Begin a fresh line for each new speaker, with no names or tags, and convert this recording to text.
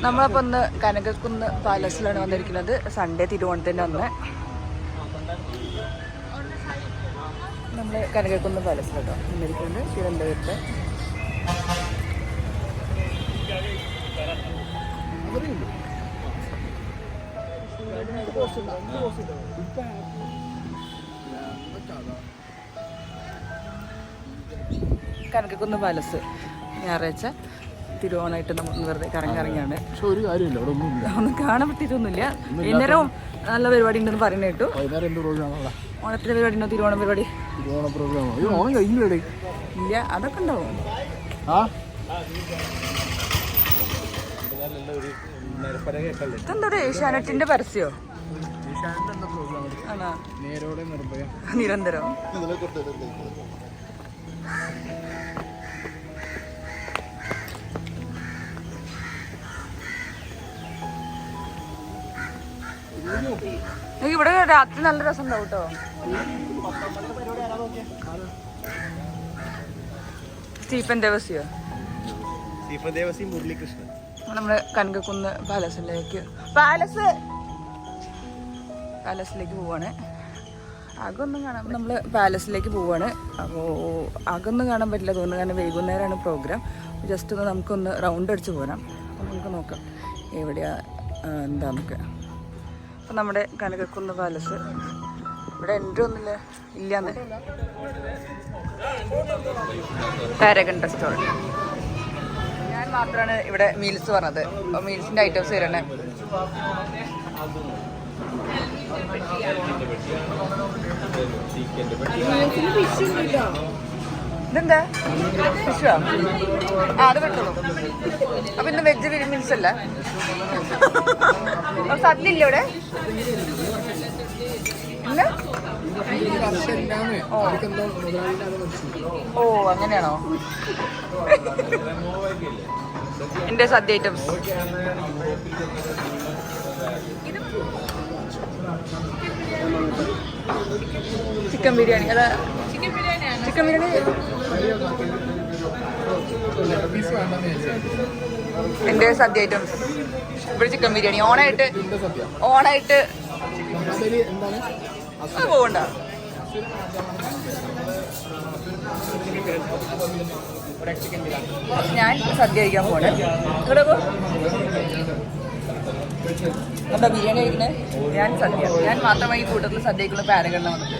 നമ്മളപ്പോൾ ഒന്ന് കനകക്കുന്ന് പാലസിലാണ് വന്നിരിക്കുന്നത്. സൺഡേ തിരുവോണത്തിൻ്റെ അന്ന് നമ്മൾ കനകക്കുന്ന് പാലസിലോട്ടോ വന്നിരിക്കുന്നത് തിരുവനന്തപുരത്ത്. കനകക്കുന്ന് പാലസ് ഞായറാഴ്ച തിരുവോണമായിട്ട് നമ്മൾ വെറുതെ കറങ്ങിയാണ്.
പക്ഷെ ഒരു കാര്യമില്ല, അവിടെ
ഒന്നും കാണാൻ പറ്റിയിട്ടൊന്നുമില്ല. വൈകുന്നേരം നല്ല പരിപാടി ഉണ്ടെന്ന് പറഞ്ഞു കേട്ടു. ഓണത്തിന്റെ പരിപാടി ഉണ്ടോ? തിരുവോണം പരിപാടി ഇല്ല, അതൊക്കെ ഉണ്ടാവും. ഇതെന്താ ഏഷ്യാനെറ്റിന്റെ പരസ്യോ? ആണോ? നിരന്തരം. ഇവിടെ രാത്രി നല്ല രസം ഉണ്ടാവും കേട്ടോ. സ്റ്റീഫൻ ദേവസിയോ? നമ്മള് കനകക്കുന്ന് പാലസിലേക്ക് പോവാണ്. അകൊന്നും കാണാൻ നമ്മള് പാലസിലേക്ക് പോവാണ്. അപ്പോൾ അകൊന്നും കാണാൻ പറ്റില്ല തോന്നുന്നു, കാരണം വൈകുന്നേരമാണ് പ്രോഗ്രാം. ജസ്റ്റ് ഒന്ന് നമുക്കൊന്ന് റൗണ്ട് അടിച്ച് പോരാം. അപ്പം നമുക്ക് നോക്കാം എവിടെയാ എന്താന്നൊക്കെ. അപ്പം നമ്മുടെ കനകക്കുന്ന് പാലസ് ഇവിടെ എൻട്രി ഒന്നുമില്ല ഇല്ലാന്ന്. പാരഗൺ റെസ്റ്റോറൻറ്റ് ഞാൻ മാത്രമാണ് ഇവിടെ മീൽസ് പറഞ്ഞത്. അപ്പോൾ മീൽസിൻ്റെ ഐറ്റംസ് വരണേ. ഇതെന്താ ഫിഷോ? അത് പറ്റുള്ളൂ. അപ്പൊ ഇന്ന് വെജ് മീൽസ് അല്ല. സദ്യ ഇല്ല ഇവിടെ? ഇല്ല. ഓ അങ്ങനെയാണോ? എന്റെ സദ്യ ഐറ്റംസ് ചിക്കൻ ബിരിയാണി. അതാ ചിക്കൻ ബിരിയാണി. എന്റെ സദ്യ ഐറ്റംസ് ഇവിടെ ചിക്കൻ ബിരിയാണി. ഓണായിട്ട് പോകണ്ട. ഞാൻ സദ്യ കഴിക്കാൻ പോണേ. ഇവിടെ എന്താ ബിരിയാണി കഴിക്കണേ? ഞാൻ സദ്യ. ഞാൻ മാത്രമായി ഈ കൂട്ടത്തിൽ സദ്യ കഴിക്കുന്ന പാരഗണിലാണ് വന്നിട്ട്.